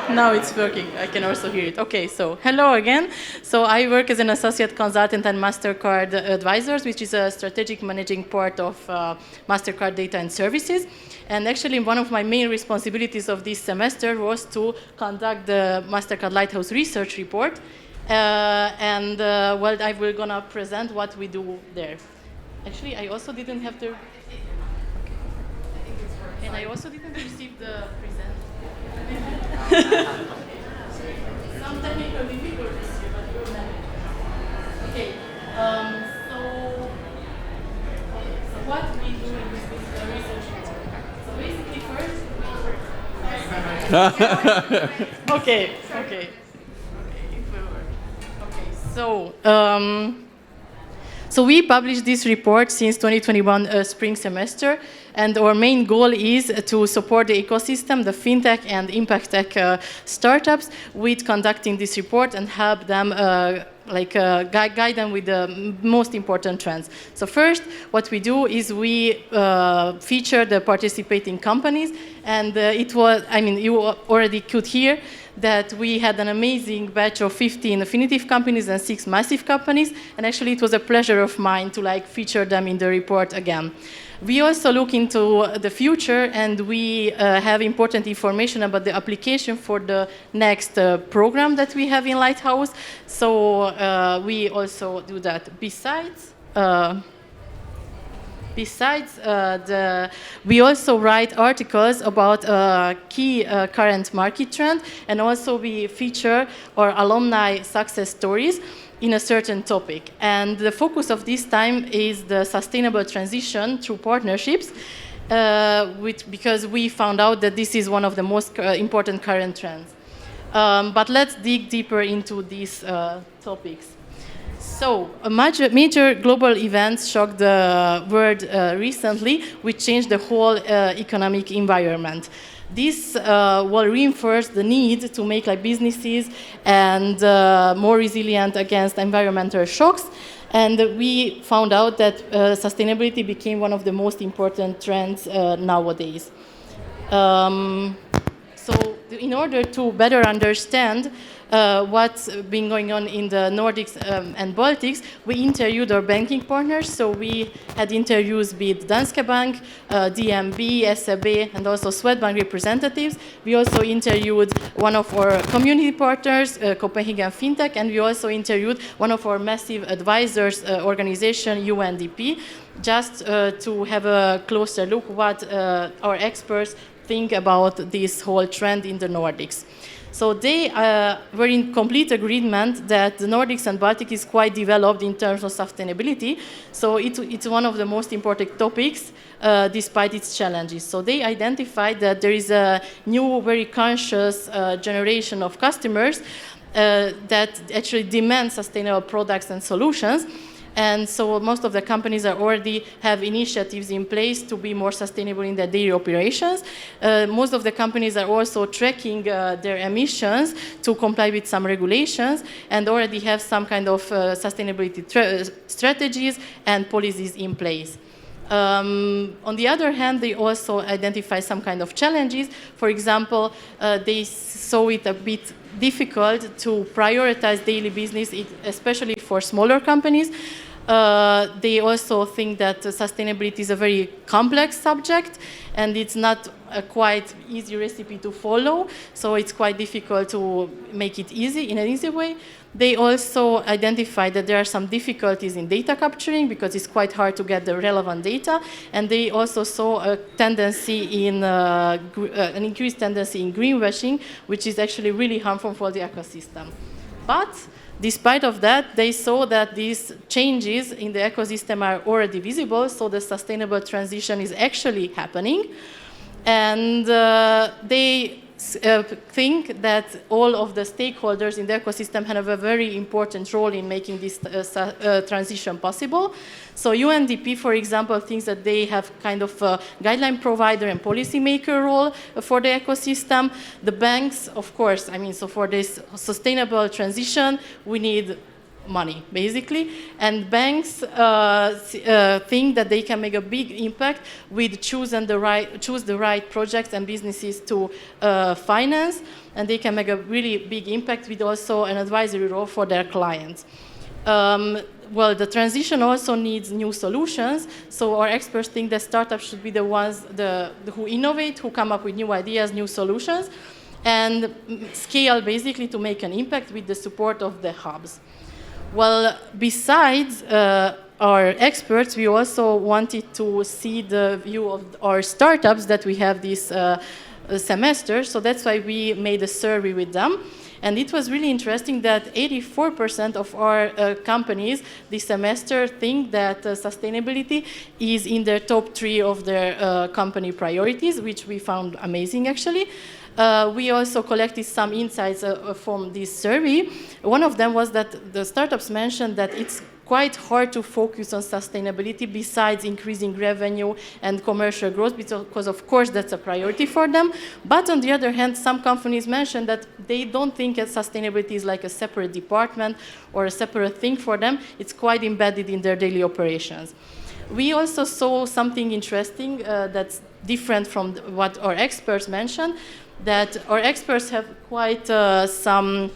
S17: Now it's working. I can also hear it. Okay, so hello again. So I work as an associate consultant at Mastercard Advisors, which is a strategic managing part of Mastercard Data and Services. And actually, one of my main responsibilities of this semester was to conduct the Mastercard Lighthouse Research Report. Well, I will gonna present what we do there. Actually, I also didn't have to. And I also didn't receive the present. Some technical difficulties here, but we'll manage. Okay, so what we do in this research report? So basically first, okay, if we work. Okay, so we published this report since 2021 spring semester, and our main goal is to support the ecosystem, the fintech and impact tech startups with conducting this report and help them guide them with the most important trends. So first, what we do is we feature the participating companies, and it was, you already could hear that we had an amazing batch of 15 Affinitive companies and 6 massive companies, and actually it was a pleasure of mine to feature them in the report again. We also look into the future, and we have important information about the application for the next program that we have in Lighthouse. So we also do that. We also write articles about key current market trend, and also we feature our alumni success stories in a certain topic. And the focus of this time is the sustainable transition through partnerships. because we found out that this is one of the most important current trends. But let's dig deeper into these topics. So, major global events shocked the world recently, which changed the whole economic environment. This will reinforce the need to make businesses and more resilient against environmental shocks. And we found out that sustainability became one of the most important trends nowadays. So in order to better understand what's been going on in the Nordics and Baltics, we interviewed our banking partners. So we had interviews with Danske Bank, DNB, SEB, and also Swedbank representatives. We also interviewed one of our community partners, Copenhagen FinTech, and we also interviewed one of our massive advisors organization, UNDP, just to have a closer look what our experts think about this whole trend in the Nordics. So they were in complete agreement that the Nordics and Baltic is quite developed in terms of sustainability. So it's one of the most important topics despite its challenges. So they identified that there is a new, very conscious generation of customers that actually demand sustainable products and solutions. And so most of the companies are already have initiatives in place to be more sustainable in their daily operations. Most of the companies are also tracking their emissions to comply with some regulations and already have some kind of sustainability strategies and policies in place. On the other hand, they also identify some kind of challenges. For example, they saw it a bit difficult to prioritize daily business, especially for smaller companies. They also think that sustainability is a very complex subject and it's not a quite easy recipe to follow, so it's quite difficult to make it easy in an easy way. They also identify that there are some difficulties in data capturing because it's quite hard to get the relevant data, and they also saw a tendency in an increased tendency in greenwashing, which is actually really harmful for the ecosystem. But despite of that, they saw that these changes in the ecosystem are already visible, so the sustainable transition is actually happening. And they think that all of the stakeholders in the ecosystem have a very important role in making this transition possible. So UNDP, for example, thinks that they have kind of a guideline provider and policymaker role for the ecosystem. The banks, of course, I mean, so for this sustainable transition, we need money, basically. And banks think that they can make a big impact with choose the right projects and businesses to finance, and they can make a really big impact with also an advisory role for their clients. Well, the transition also needs new solutions, so our experts think that startups should be the ones who innovate, who come up with new ideas, new solutions, and scale basically to make an impact with the support of the hubs. Well, besides our experts, we also wanted to see the view of our startups that we have this semester, so that's why we made a survey with them. And it was really interesting that 84% of our companies this semester think that sustainability is in their top 3 of their company priorities, which we found amazing, actually. We also collected some insights from this survey. One of them was that the startups mentioned that it's quite hard to focus on sustainability besides increasing revenue and commercial growth, because of course that's a priority for them. But on the other hand, some companies mentioned that they don't think that sustainability is like a separate department or a separate thing for them. It's quite embedded in their daily operations. We also saw something interesting that's different from what our experts mentioned, that our experts have quite some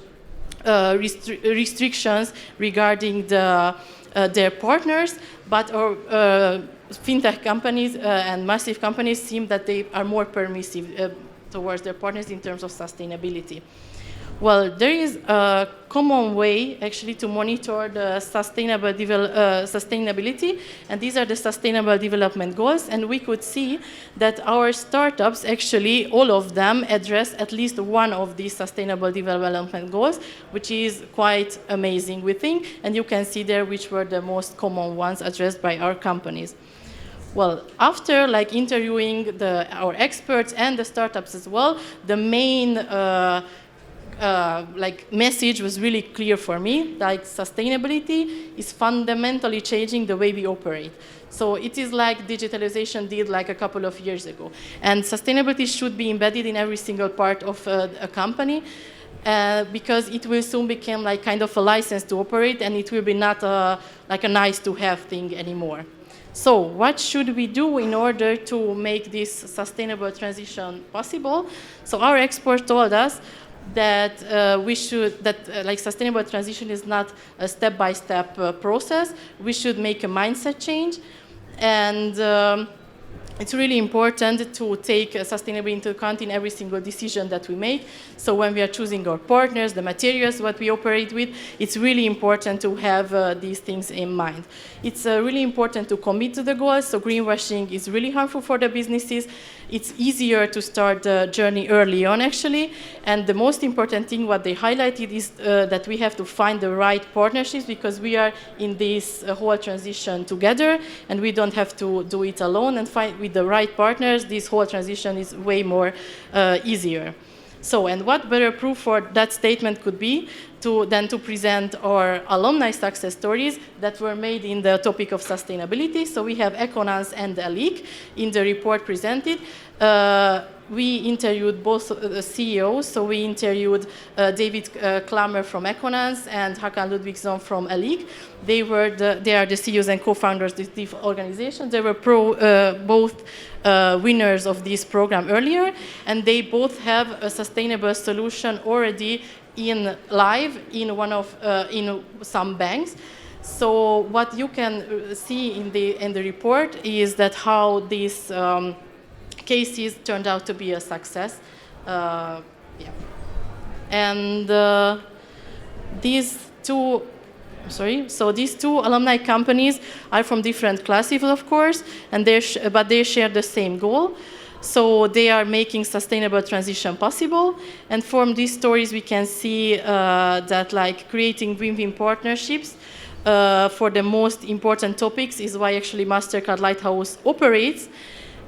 S17: restrictions regarding their partners, but our fintech companies and massive companies seem that they are more permissive towards their partners in terms of sustainability. Well, there is a common way actually to monitor the sustainability, and these are the Sustainable Development Goals, and we could see that our startups actually, all of them, address at least one of these Sustainable Development Goals, which is quite amazing, we think, and you can see there which were the most common ones addressed by our companies. Well, after like interviewing our experts and the startups as well, the main like message was really clear for me. Like sustainability is fundamentally changing the way we operate. So it is like digitalization did like a couple of years ago. And sustainability should be embedded in every single part of a company. Because it will soon become like kind of a license to operate, and it will be not like a nice to have thing anymore. So what should we do in order to make this sustainable transition possible? So our experts told us that like sustainable transition is not a step-by-step process. We should make a mindset change, and it's really important to take sustainability into account in every single decision that we make. So when we are choosing our partners, the materials what we operate with, it's really important to have these things in mind. It's really important to commit to the goals. So greenwashing is really harmful for the businesses. It's easier to start the journey early on, actually. And the most important thing what they highlighted is that we have to find the right partnerships, because we are in this whole transition together, and we don't have to do it alone. And with the right partners, this whole transition is way more easier. So, and what better proof for that statement could be than to present our alumni success stories that were made in the topic of sustainability. So we have Econans and Alik in the report presented. We interviewed both CEOs, so we interviewed David Klammer from Econans and Hakan Ludvigsson from Alik. They are the CEOs and co-founders of this organization. They were both winners of this program earlier, and they both have a sustainable solution already live in some banks. So what you can see in the report is that how these cases turned out to be a success. And these two alumni companies are from different classes, of course, and but they share the same goal. So they are making sustainable transition possible. And from these stories, we can see that like creating win-win partnerships for the most important topics is why actually Mastercard Lighthouse operates.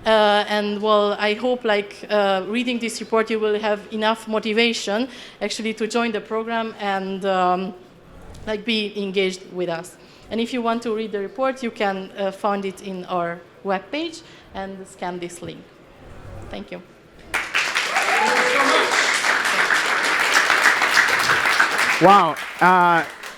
S17: And well, I hope like reading this report, you will have enough motivation actually to join the program and like be engaged with us. And if you want to read the report, you can find it in our webpage and scan this link. Thank you.
S2: Wow.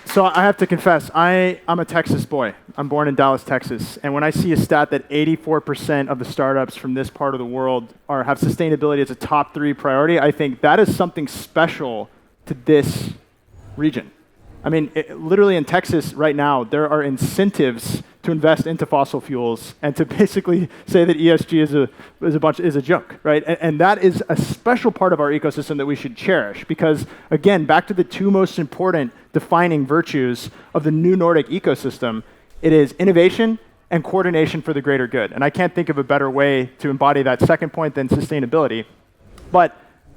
S2: So I have to confess, I'm a Texas boy. I'm born in Dallas, Texas. And when I see a stat that 84% of the startups from this part of the world have sustainability as a top 3 priority, I think that is something special to this region. I mean, literally in Texas right now, there are incentives to invest into fossil fuels and to basically say that ESG is a joke, right? And that is a special part of our ecosystem that we should cherish, because again, back to the 2 most important defining virtues of the new Nordic ecosystem, it is innovation and coordination for the greater good. And I can't think of a better way to embody that second point than sustainability. And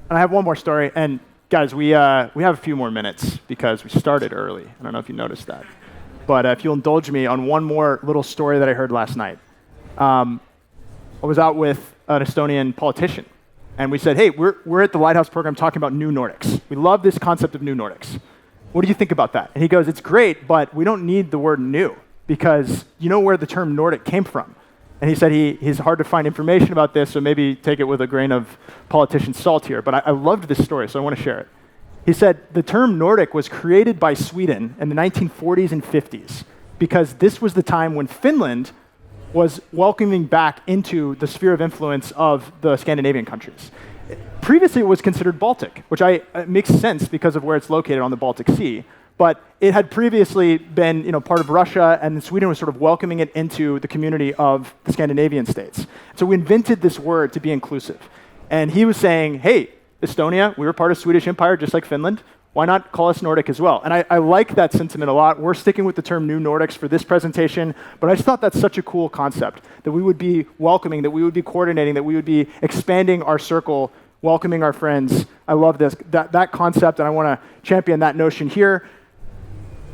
S2: I have one more story, and guys, we have a few more minutes because we started early. I don't know if you noticed that. But if you'll indulge me on one more little story that I heard last night. I was out with an Estonian politician, and we said, hey, we're at the Lighthouse program talking about new Nordics. We love this concept of new Nordics. What do you think about that? And he goes, it's great, but we don't need the word new, because you know where the term Nordic came from. And he said he's hard to find information about this, so maybe take it with a grain of politician salt here. But I loved this story, so I want to share it. He said the term Nordic was created by Sweden in the 1940s and 50s because this was the time when Finland was welcoming back into the sphere of influence of the Scandinavian countries. Previously, it was considered Baltic, which makes sense because of where it's located on the Baltic Sea. But it had previously been part of Russia, and Sweden was sort of welcoming it into the community of the Scandinavian states. So we invented this word to be inclusive. And he was saying, hey, Estonia, we were part of Swedish Empire, just like Finland. Why not call us Nordic as well? And I like that sentiment a lot. We're sticking with the term New Nordics for this presentation, but I just thought that's such a cool concept, that we would be welcoming, that we would be coordinating, that we would be expanding our circle, welcoming our friends. I love that concept, and I want to champion that notion here.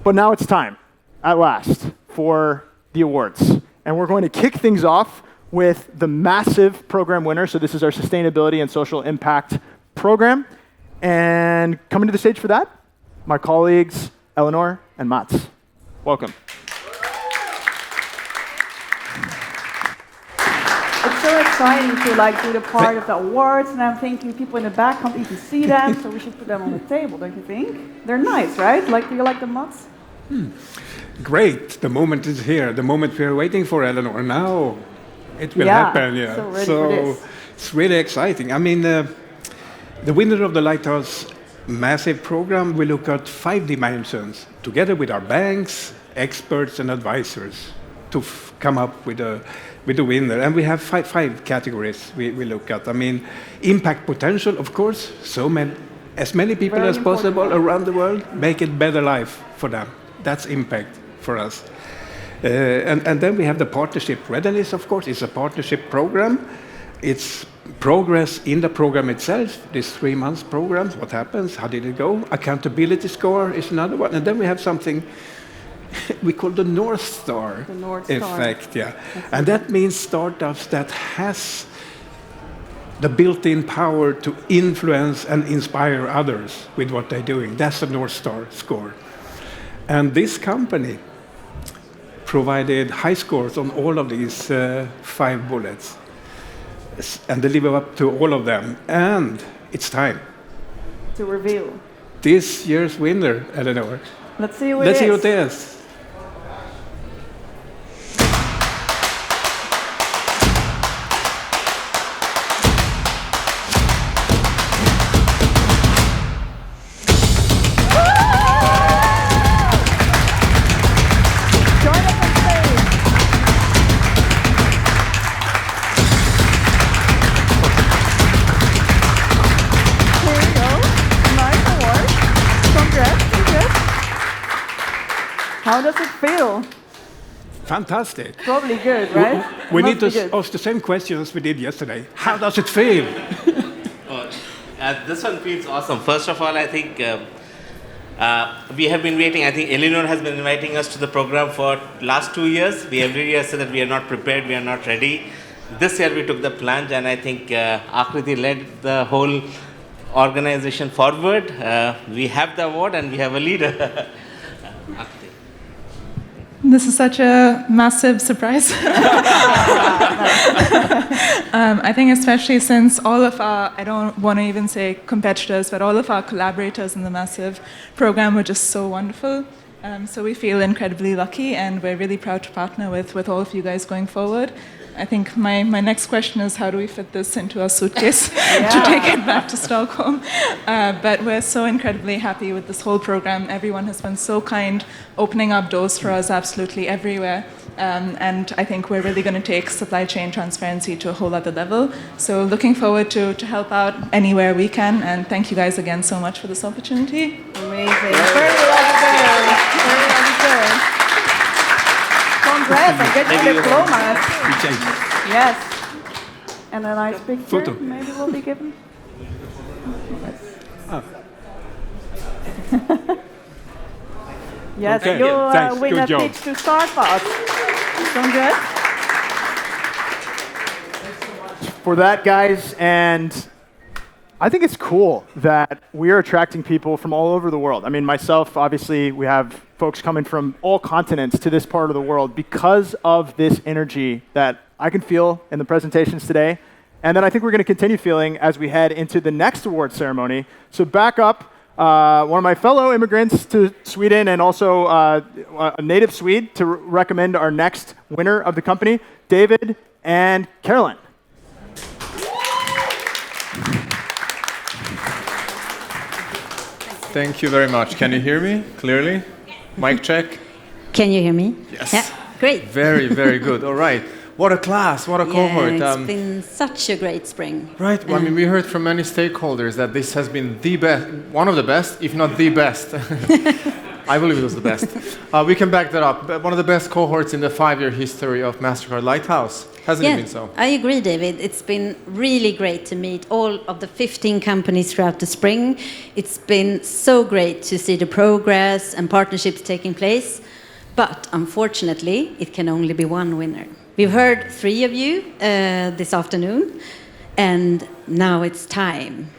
S2: But now it's time, at last, for the awards. And we're going to kick things off with the massive program winner. So this is our sustainability and social impact program. And coming to the stage for that, my colleagues, Eleanor and Mats. Welcome.
S8: It's so exciting to do the part of the awards, and I'm thinking people in the back can't even see them, so we should put them on the table, don't you think? They're nice, right? Do you like the Mats?
S3: Great. The moment is here. The moment we are waiting for, Eleanor. Now it will happen. Yeah.
S8: So ready for this.
S3: It's really exciting. I mean, the winner of the Lighthouse massive program will look at 5 dimensions together with our banks, experts, and advisors to come up with the winner. And we have five categories we look at. I mean, impact potential, of course, as many people as possible around the world, make it better life for them. That's impact for us. And then we have the partnership readiness, of course. It's a partnership program. It's progress in the program itself, this 3 months program, what happens, how did it go? Accountability score is another one. And then we have something we call the North Star effect. Yeah. And that means startups that has the built-in power to influence and inspire others with what they're doing. That's the North Star score. And this company provided high scores on all of these 5 bullets. And they live up to all of them. And it's time
S8: to reveal
S3: this year's winner, Eleanor.
S8: Let's see who it is.
S3: Let's see who it is.
S8: How does it feel?
S3: Fantastic.
S8: Probably good, right?
S3: We need to ask the same question as we did yesterday. How does it feel?
S18: This one feels awesome. First of all, I think we have been waiting. I think Eleanor has been inviting us to the program for last 2 years. We every year said that we are not prepared, we are not ready. This year we took the plunge, and I think Akriti led the whole organization forward. We have the award and we have a leader.
S10: This is such a massive surprise. I think especially since all of our, I don't want to even say competitors, but all of our collaborators in the massive program were just so wonderful. So we feel incredibly lucky, and we're really proud to partner with all of you guys going forward. I think my next question is, how do we fit this into our suitcase to take it back to Stockholm? But we're so incredibly happy with this whole program. Everyone has been so kind, opening up doors for us absolutely everywhere. And I think we're really going to take supply chain transparency to a whole other level. So looking forward to help out anywhere we can. And thank you guys again so much for this opportunity.
S8: Amazing. Very good. Congrats, and get your diplomas. Yes. And a nice picture
S3: Photo.
S8: maybe will be given. Yes,
S3: Okay.
S8: you
S3: Thanks.
S8: win
S3: Good
S8: a
S3: job.
S8: pitch to start for us. Sound good?
S2: For that, guys, and I think it's cool that we are attracting people from all over the world. I mean, myself, obviously, we have folks coming from all continents to this part of the world because of this energy that I can feel in the presentations today. And then I think we're going to continue feeling as we head into the next award ceremony. So back up, one of my fellow immigrants to Sweden and also a native Swede to recommend our next winner of the company, David and Carolyn.
S4: Thank you very much. Can you hear me clearly? Mic check.
S19: Can you hear me?
S4: Yes.
S19: Yeah, great.
S4: Very, very good. All right. What a class, what a cohort.
S19: Yeah, it's been such a great spring.
S4: Right. Well, I mean, we heard from many stakeholders that this has been the best, one of the best, if not the best. I believe it was the best. We can back that up. One of the best cohorts in the 5-year history of Mastercard Lighthouse. Hasn't it been so?
S19: I agree, David. It's been really great to meet all of the 15 companies throughout the spring. It's been so great to see the progress and partnerships taking place. But unfortunately, it can only be one winner. We've heard 3 of you this afternoon, and now it's time.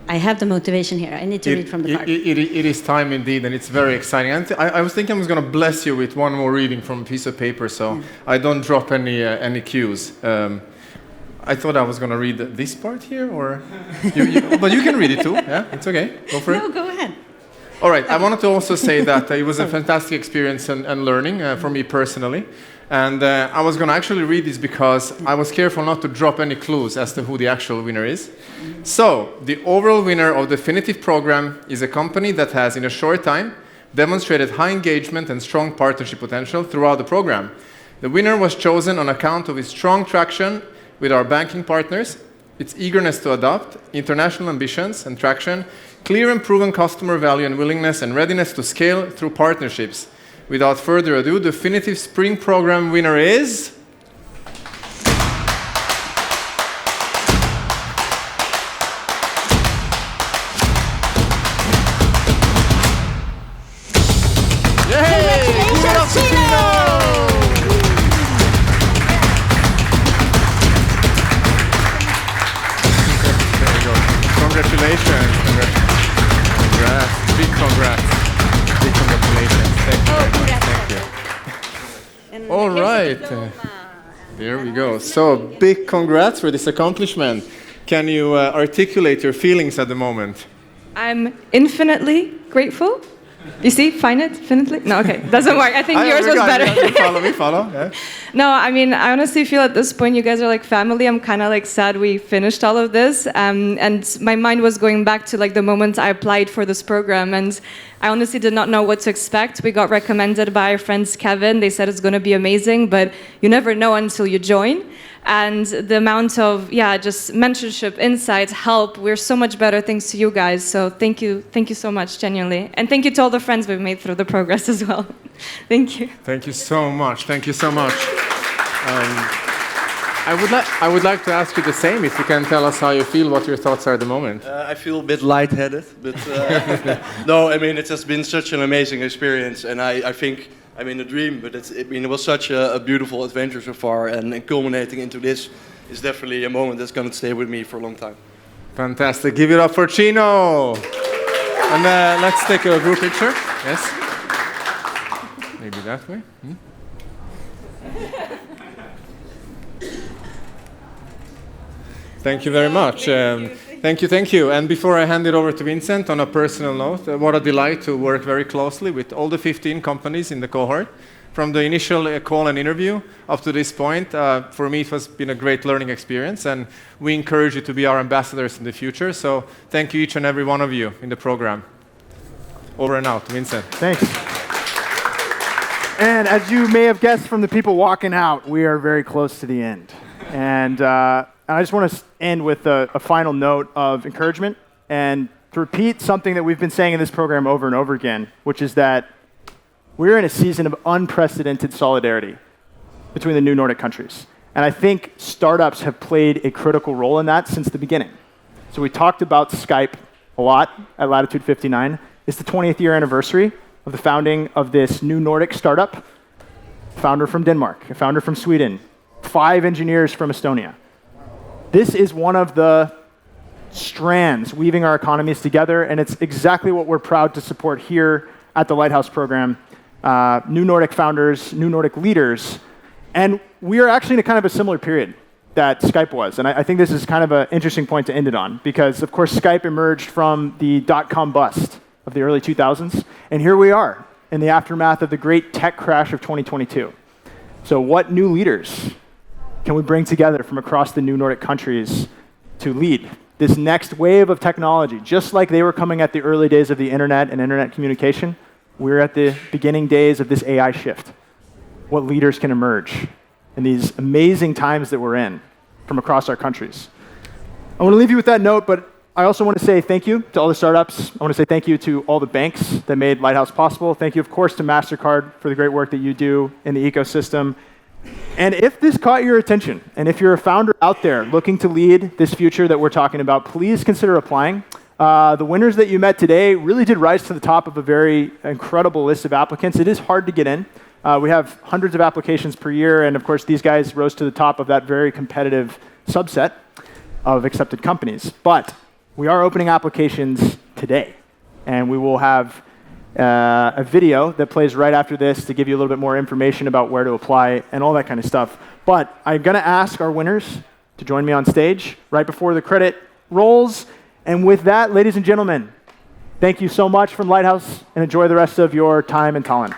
S19: I have the motivation here. I need to read from the card.
S4: It is time indeed, and it's very exciting. I was thinking I was going to bless you with one more reading from a piece of paper, so I don't drop any cues. I thought I was going to read this part here, or but you can read it too. Yeah, it's okay. Go for it.
S19: No, go ahead.
S4: All right. I wanted to also say that it was a fantastic experience and learning for me personally. And I was going to actually read this because I was careful not to drop any clues as to who the actual winner is. So, the overall winner of the Definitive program is a company that has, in a short time, demonstrated high engagement and strong partnership potential throughout the program. The winner was chosen on account of its strong traction with our banking partners, its eagerness to adopt, international ambitions and traction, clear and proven customer value and willingness and readiness to scale through partnerships. Without further ado, the Definitive Spring Program winner is... Congratulations. Congrats. Big congrats. Big congratulations. Thank you very much. Thank you. All right. There we go. So, big congrats for this accomplishment. Can you articulate your feelings at the moment?
S7: I'm infinitely grateful. You see, find it, infinitely? No, okay, doesn't work. I think yours was better.
S4: We follow. Yeah.
S7: No, I mean, I honestly feel at this point you guys are like family. I'm kind of like sad we finished all of this. And my mind was going back to like the moment I applied for this program. And I honestly did not know what to expect. We got recommended by our friends Kevin. They said it's going to be amazing, but you never know until you join. And the amount of, just mentorship, insights, help, we're so much better thanks to you guys. So thank you so much, genuinely. And thank you to all the friends we've made through the progress as well. Thank you.
S4: Thank you so much. Thank you so much. I would like to ask you the same, if you can tell us how you feel, what your thoughts are at the moment.
S20: I feel a bit lightheaded, but no, I mean, it has been such an amazing experience, and I think I'm in a dream, but it was such a beautiful adventure so far, and culminating into this is definitely a moment that's going to stay with me for a long time.
S4: Fantastic. Give it up for Chino. And let's take a group picture. Yes. Maybe that way. Thank you very much. Thank you. And before I hand it over to Vincent, on a personal note, what a delight to work very closely with all the 15 companies in the cohort. From the initial call and interview up to this point, for me it has been a great learning experience, and we encourage you to be our ambassadors in the future. So thank you each and every one of you in the program. Over and out, Vincent.
S2: Thanks. And as you may have guessed from the people walking out, we are very close to the end. And I just want to end with a final note of encouragement and to repeat something that we've been saying in this program over and over again, which is that we're in a season of unprecedented solidarity between the new Nordic countries. And I think startups have played a critical role in that since the beginning. So we talked about Skype a lot at Latitude59. It's the 20th year anniversary of the founding of this new Nordic startup. Founder from Denmark, a founder from Sweden, 5 engineers from Estonia. This is one of the strands weaving our economies together, and it's exactly what we're proud to support here at the Lighthouse program. New Nordic founders, new Nordic leaders, and we are actually in a kind of a similar period that Skype was. And I think this is kind of an interesting point to end it on, because of course Skype emerged from the dot-com bust of the early 2000s, and here we are in the aftermath of the great tech crash of 2022. So what new leaders can we bring together from across the new Nordic countries to lead this next wave of technology? Just like they were coming at the early days of the internet and internet communication, we're at the beginning days of this AI shift. What leaders can emerge in these amazing times that we're in from across our countries? I want to leave you with that note, but I also want to say thank you to all the startups. I want to say thank you to all the banks that made Lighthouse possible. Thank you, of course, to Mastercard for the great work that you do in the ecosystem. And if this caught your attention, and if you're a founder out there looking to lead this future that we're talking about, please consider applying. The winners that you met today really did rise to the top of a very incredible list of applicants. It is hard to get in. We have hundreds of applications per year, and of course, these guys rose to the top of that very competitive subset of accepted companies. But we are opening applications today, and we will have a video that plays right after this to give you a little bit more information about where to apply and all that kind of stuff. But I'm going to ask our winners to join me on stage right before the credit rolls. And with that, ladies and gentlemen, thank you so much from Lighthouse, and enjoy the rest of your time in Tallinn.